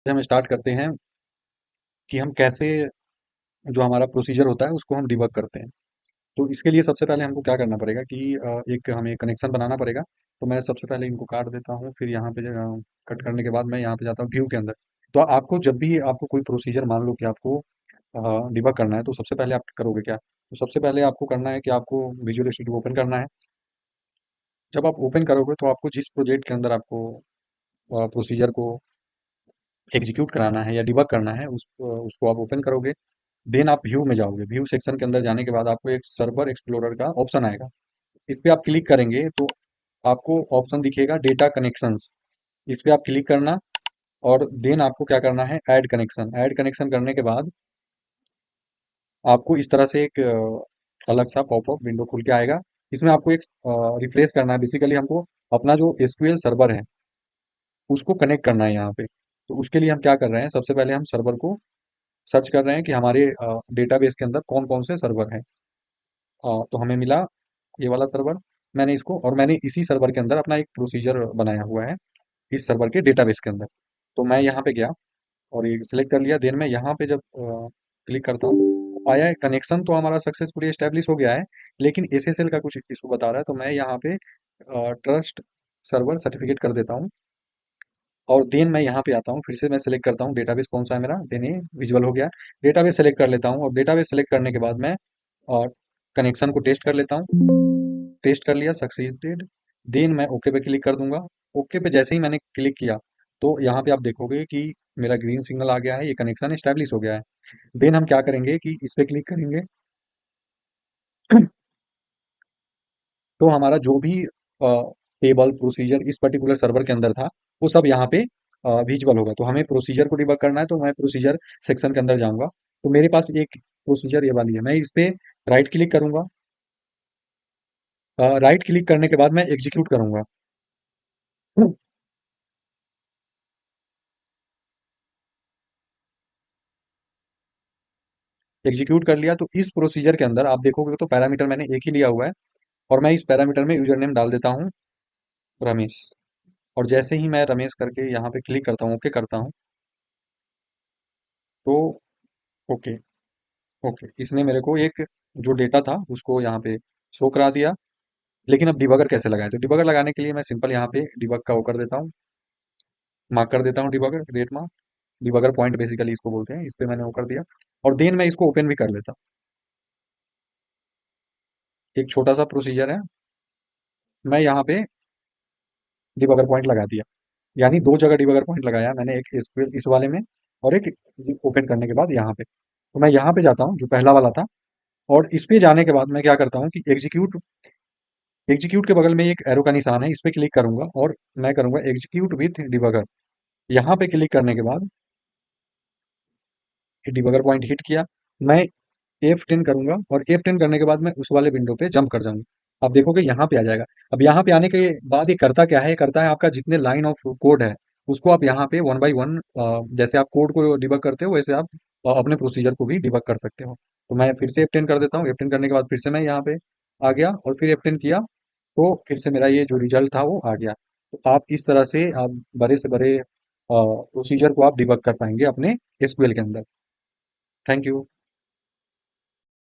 हम स्टार्ट करते हैं कि हम कैसे जो हमारा प्रोसीजर होता है उसको हम डिबग करते हैं। तो इसके लिए सबसे पहले हमको क्या करना पड़ेगा कि एक हमें कनेक्शन बनाना पड़ेगा। तो मैं सबसे पहले इनको काट देता हूँ, फिर यहाँ पे कट करने के बाद मैं यहाँ पे जाता हूँ व्यू के अंदर। तो आपको जब भी आपको कोई प्रोसीजर मान लो कि आपको डिबग करना है, तो सबसे पहले आप करोगे क्या? तो सबसे पहले आपको करना है कि आपको विजुअल स्टूडियो ओपन करना है। जब आप ओपन करोगे तो आपको जिस प्रोजेक्ट के अंदर आपको प्रोसीजर को एग्जीक्यूट कराना है या डिबग करना है उसको आप ओपन करोगे। देन आप व्यू में जाओगे। व्यू सेक्शन के अंदर जाने के बाद आपको एक सर्वर एक्सप्लोरर का ऑप्शन आएगा। इस पे आप क्लिक करेंगे तो आपको ऑप्शन दिखेगा डेटा कनेक्शंस। इस पे आप क्लिक करना और देन आपको क्या करना है, ऐड कनेक्शन। ऐड कनेक्शन करने के बाद आपको इस तरह से एक अलग सा पॉपअप विंडो खुल के आएगा। इसमें आपको एक रिफ्रेश करना है। बेसिकली हमको अपना जो एसक्यूएल सर्वर है उसको कनेक्ट करना है यहाँ पे। तो उसके लिए हम क्या कर रहे हैं, सबसे पहले हम सर्वर को सर्च कर रहे हैं कि हमारे डेटाबेस के अंदर कौन कौन से सर्वर हैं। तो हमें मिला ये वाला सर्वर। मैंने इसी सर्वर के अंदर अपना एक प्रोसीजर बनाया हुआ है इस सर्वर के डेटाबेस के अंदर। तो मैं यहाँ पे गया और ये सिलेक्ट कर लिया। देन मैं यहाँ पे जब क्लिक करता हूँ, आया है कनेक्शन तो हमारा सक्सेसफुली एस्टेब्लिश हो गया है। लेकिन एसएसएल का कुछ इशू बता रहा है, तो मैं यहाँ पे ट्रस्ट सर्वर सर्टिफिकेट कर देता हूँ। और देन मैं यहाँ पे आता हूँ, फिर से मैं सेलेक्ट करता हूँ डेटाबेस कौन सा है मेरा। देन ये विजुअल हो गया। डेटाबेस सेलेक्ट कर लेता हूँ और डेटाबेस सेलेक्ट करने के बाद मैं कनेक्शन को टेस्ट कर लेता हूँ। टेस्ट कर लिया, सक्सीडेड। देन मैं ओके पे क्लिक कर दूंगा। ओके पे जैसे ही मैंने क्लिक किया तो यहाँ पे आप देखोगे कि मेरा ग्रीन सिग्नल आ गया है, ये कनेक्शन एस्टेब्लिश हो गया है। देन हम क्या करेंगे कि इस पे क्लिक करेंगे। तो हमारा जो भी टेबल प्रोसीजर इस पर्टिकुलर सर्वर के अंदर था वो सब यहाँ पे विजुअल होगा। तो हमें प्रोसीजर को डिबग करना है, तो मैं प्रोसीजर सेक्शन के अंदर जाऊंगा। तो मेरे पास एक प्रोसीजर ये वाली है, मैं इस पे राइट क्लिक करूंगा। राइट क्लिक करने के बाद मैं एग्जीक्यूट करूंगा। एग्जीक्यूट कर लिया तो इस प्रोसीजर के अंदर आप देखोगे तो पैरामीटर मैंने एक ही लिया हुआ है। और मैं इस पैरामीटर में यूजर नेम डाल देता हूँ रमेश। और जैसे ही मैं रमेश करके यहाँ पे क्लिक करता हूँ, ओके करता हूँ, तो ओके ओके इसने मेरे को एक जो डेटा था उसको यहाँ पे शो करा दिया। लेकिन अब डिबगर कैसे लगाए? तो डिबगर लगाने के लिए मैं सिंपल यहाँ पे डिबग का वो कर देता हूँ, मार्क कर देता हूँ debugger, rate mark. Debugger point basically इसको बोलते हैं। इस पे मैंने वो कर दिया और देन मैं इसको ओपन भी कर लेता हूँ। एक छोटा सा प्रोसीजर है, मैं यहाँ पे डिबगर पॉइंट लगा दिया। यानी दो जगह डिबगर पॉइंट लगाया मैंने, एक इस वाले में और एक ओपन करने के बाद यहाँ पे। तो मैं यहाँ पे जाता हूँ जो पहला वाला था, और इस पे जाने के बाद मैं क्या करता हूँ कि एग्जीक्यूट एग्जीक्यूट के बगल में एक एरो का निशान है, इस पे क्लिक करूंगा और मैं करूंगा एग्जीक्यूट विथ डिबगर। यहाँ पे क्लिक करने के बाद डिबगर पॉइंट हिट किया। मैं F10 करूंगा और F10 करने के बाद मैं उस वाले विंडो पे जंप कर जाऊंगा। आप देखोगे यहाँ पे आ जाएगा। अब यहाँ पे आने के बाद ये करता क्या है, ये करता है आपका जितने लाइन ऑफ कोड है उसको आप यहाँ पे वन बाई वन, जैसे आप कोड को डिबग करते हो वैसे आप अपने प्रोसीजर को भी डिबग कर सकते हो। तो मैं फिर से F10 कर देता हूँ। F10 करने के बाद फिर से मैं यहाँ पे आ गया और फिर F10 किया तो फिर से मेरा ये जो रिजल्ट था वो आ गया। तो आप इस तरह से आप बड़े से बड़े प्रोसीजर को आप डिबग कर पाएंगे अपने एसक्यूएल के अंदर। Thank you.